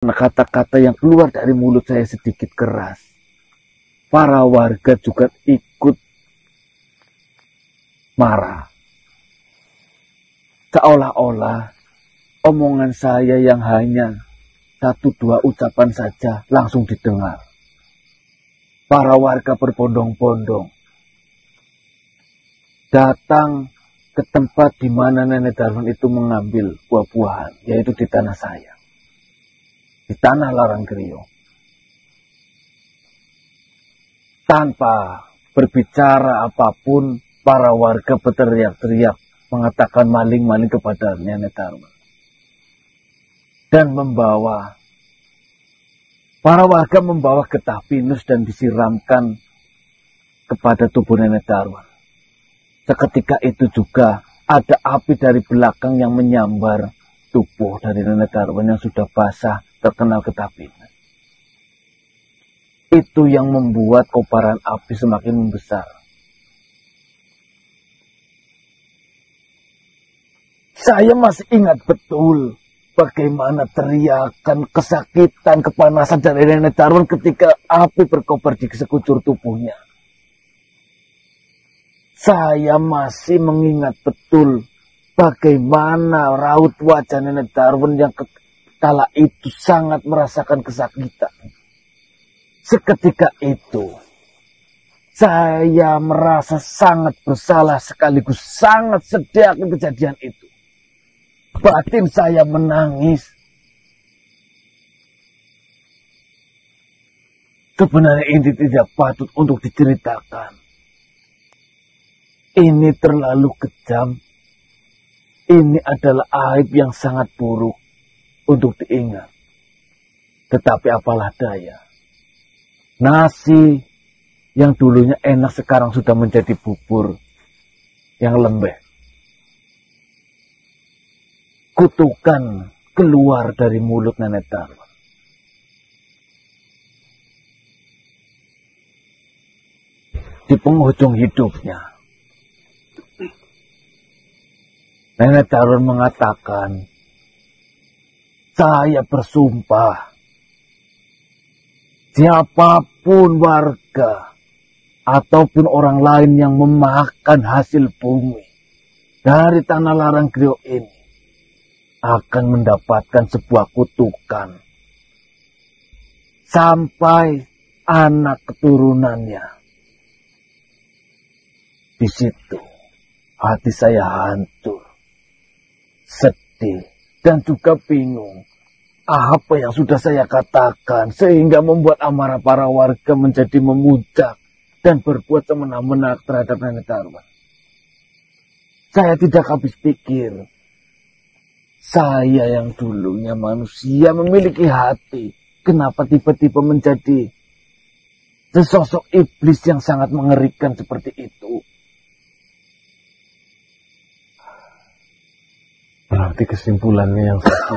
kata-kata yang keluar dari mulut saya sedikit keras, para warga juga ikut marah. Seolah-olah omongan saya yang hanya 1-2 ucapan saja langsung didengar. Para warga berbondong-bondong datang ke tempat di mana Nenek Darwin itu mengambil buah-buahan, yaitu di tanah saya, di tanah Laranggriyo. Tanpa berbicara apapun, para warga berteriak-teriak mengatakan maling-maling kepada Nenek Darwin. Dan para warga membawa getah pinus dan disiramkan kepada tubuh Nenek Darwin. Seketika itu juga ada api dari belakang yang menyambar tubuh dari Nenek Darwin yang sudah basah terkena getah pinus. Itu yang membuat kobaran api semakin membesar. Saya masih ingat betul bagaimana teriakan, kesakitan, kepanasan dari Nenek Darwin ketika api berkobar di sekujur tubuhnya. Saya masih mengingat betul bagaimana raut wajah Nenek Darwin yang kala itu sangat merasakan kesakitan. Seketika itu, saya merasa sangat bersalah sekaligus sangat sedih akan kejadian itu. Batin saya menangis. Sebenarnya ini tidak patut untuk diceritakan. Ini terlalu kejam. Ini adalah aib yang sangat buruk untuk diingat. Tetapi apalah daya. Nasi yang dulunya enak sekarang sudah menjadi bubur yang lembek. Kutukan keluar dari mulut Nenek Darwin. Di penghujung hidupnya, Nenek Darwin mengatakan, saya bersumpah, siapapun warga ataupun orang lain yang memakan hasil bumi dari tanah Laranggriyo ini akan mendapatkan sebuah kutukan sampai anak keturunannya. Di situ hati saya hancur, sedih, dan juga bingung. Apa yang sudah saya katakan sehingga membuat amarah para warga menjadi memuncak dan berbuat semena-mena terhadap Nenek Darwin. Saya tidak habis pikir. Saya yang dulunya manusia memiliki hati, kenapa tiba-tiba menjadi sesosok iblis yang sangat mengerikan seperti itu? Berarti kesimpulannya yang satu,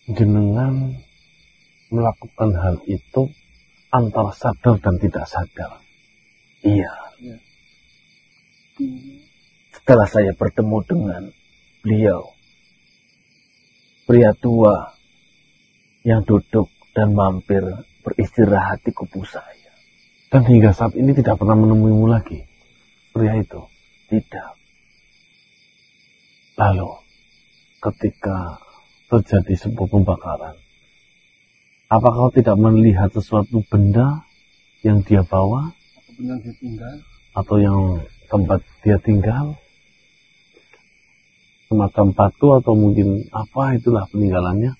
jenengan melakukan hal itu antara sadar dan tidak sadar. Iya. Setelah saya bertemu dengan beliau, pria tua yang duduk dan mampir beristirahat di kubu saya. Dan hingga saat ini tidak pernah menemuimu lagi, pria itu? Tidak. Lalu, ketika terjadi sebuah pembakaran, apakah kau tidak melihat sesuatu benda yang dia bawa? Benda yang dia tinggal? Atau yang tempat dia tinggal? Semacam batu atau mungkin apa itulah peninggalannya?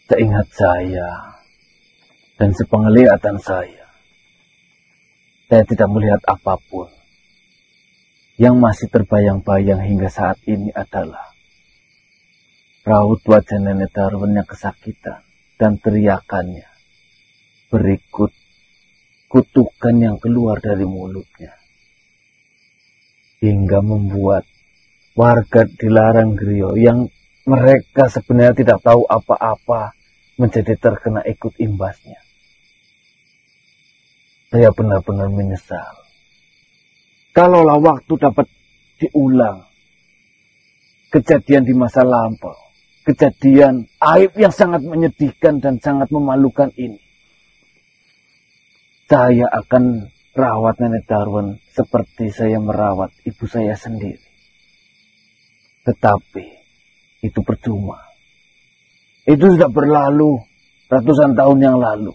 Seingat saya dan sepenglihatan saya tidak melihat apapun. Yang masih terbayang-bayang hingga saat ini adalah raut wajah Nenek Darwin yang kesakitan dan teriakannya. Berikut kutukan yang keluar dari mulutnya. Hingga membuat warga di Laranggriyo yang mereka sebenarnya tidak tahu apa-apa menjadi terkena ikut imbasnya. Saya benar-benar menyesal. Kalaulah waktu dapat diulang, kejadian di masa lampau, kejadian aib yang sangat menyedihkan dan sangat memalukan ini, saya akan rawat Nenek Darwin seperti saya merawat ibu saya sendiri. Tetapi itu percuma. Itu sudah berlalu ratusan tahun yang lalu.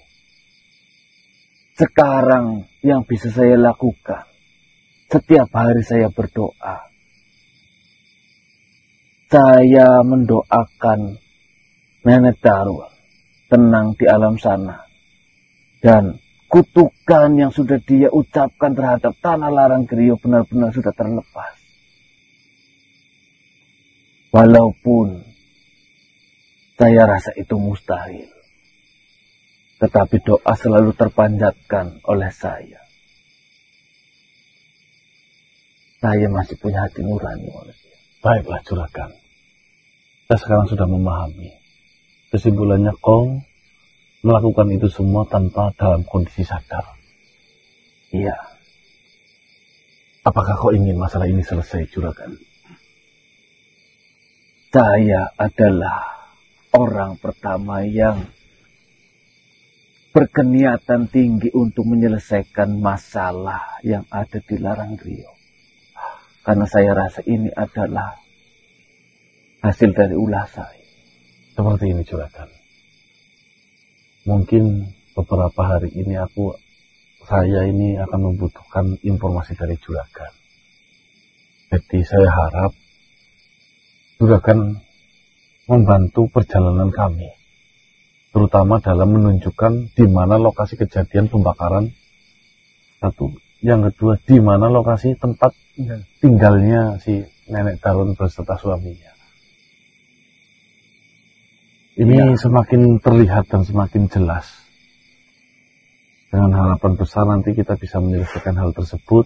Sekarang yang bisa saya lakukan, setiap hari saya berdoa. Saya mendoakan Nenek Darwin tenang di alam sana. Dan kutukan yang sudah dia ucapkan terhadap tanah Laranggriyo benar-benar sudah terlepas. Walaupun saya rasa itu mustahil, tetapi doa selalu terpanjatkan oleh saya. Saya masih punya hati nurani manusia. Baiklah Juragan, saya sekarang sudah memahami. Kesimpulannya kau melakukan itu semua tanpa dalam kondisi sadar. Iya. Apakah kau ingin masalah ini selesai, Juragan? Saya adalah orang pertama yang berkeniatan tinggi untuk menyelesaikan masalah yang ada di Laranggriyo. Karena saya rasa ini adalah hasil dari ulah saya. Seperti ini, Juragan. Mungkin beberapa hari ini saya ini akan membutuhkan informasi dari Juragan. Jadi saya harap Juragan membantu perjalanan kami, terutama dalam menunjukkan di mana lokasi kejadian pembakaran. Satu, yang kedua, di mana lokasi tempat tinggalnya si Nenek Darwin beserta suaminya. Ini semakin terlihat dan semakin jelas. Dengan harapan besar nanti kita bisa menyelesaikan hal tersebut,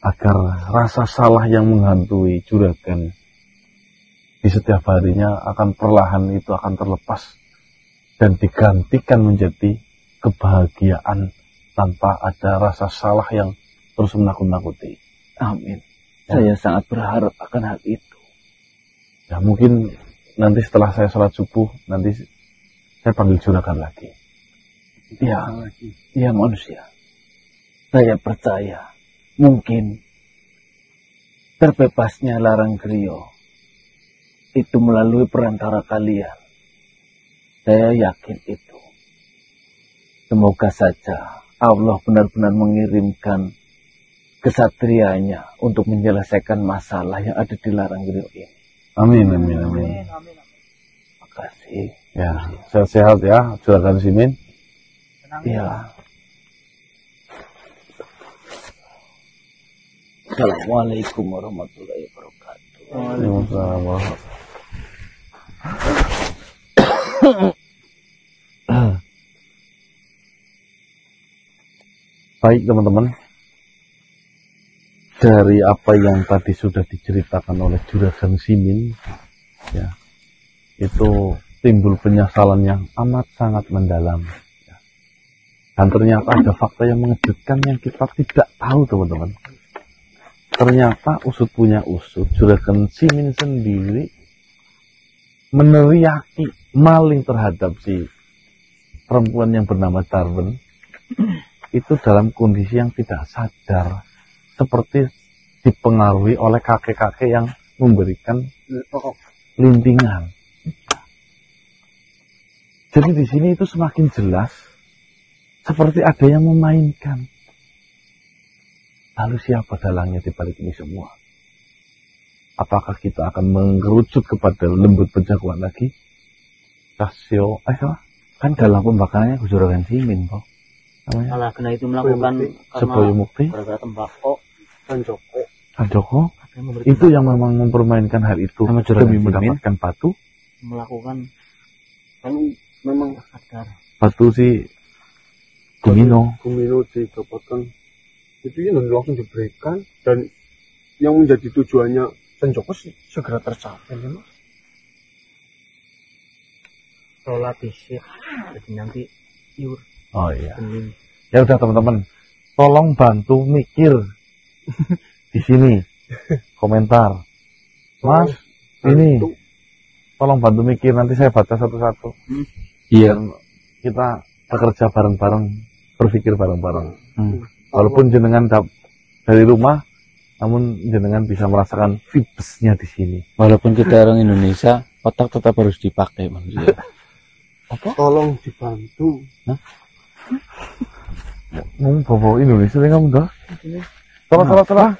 agar rasa salah yang menghantui Juragan di setiap harinya akan perlahan itu akan terlepas dan digantikan menjadi kebahagiaan tanpa ada rasa salah yang terus menakut-nakuti. Amin. Saya sangat berharap akan hal itu. Ya mungkin nanti setelah saya sholat subuh, nanti saya panggil Juragan lagi. Ya manusia. Saya percaya mungkin terbebasnya Laranggriyo itu melalui perantara kalian. Saya yakin itu. Semoga saja Allah benar-benar mengirimkan kesatrianya untuk menyelesaikan masalah yang ada di Laranggriyo ini. Amin, amin, amin. Makasih. Ya, sehat-sehat ya, Juragan Simin. Ya. Assalamualaikum warahmatullahi wabarakatuh. Waalaikumsalam. Baik teman-teman, dari apa yang tadi sudah diceritakan oleh Juragan Simin, ya, itu timbul penyesalan yang amat sangat mendalam. Ya. Dan ternyata ada fakta yang mengejutkan yang kita tidak tahu teman-teman. Ternyata usut punya usut, Juragan Simin sendiri meneriaki maling terhadap si perempuan yang bernama Darwin itu dalam kondisi yang tidak sadar, seperti dipengaruhi oleh kakek-kakek yang memberikan lintingan. Jadi di sini itu semakin jelas, seperti ada yang memainkan. Lalu siapa dalangnya di balik ini semua? Apakah kita akan mengerucut kepada lembut penjagoan lagi? Kasio, kan dalam pembakarannya Juragan Simin, Pak. Malah kena itu melakukan sebagai bukti gara-gara tembakau dan Joko. Joko itu yang memang mempermainkan hal itu demi mendapatkan batu. Melakukan kan memang sadar. Batu si Gumino didapatkan itu ya langsung diberikan, dan yang menjadi tujuannya Joko segera tercapai ya, Mas. Sholat isya jadi nanti iur. Oh iya. Ya udah teman-teman, tolong bantu mikir di sini, komentar. Mas, ini tolong bantu mikir, nanti saya baca satu-satu. Iya. Dan kita bekerja bareng-bareng, berpikir bareng-bareng. Walaupun jenengan dari rumah, namun jenengan bisa merasakan vibes-nya di sini. Walaupun kita orang Indonesia, otak tetap harus dipakai manusia. Tolong dibantu. Mau bawa Indonesia kamu dah? Salah.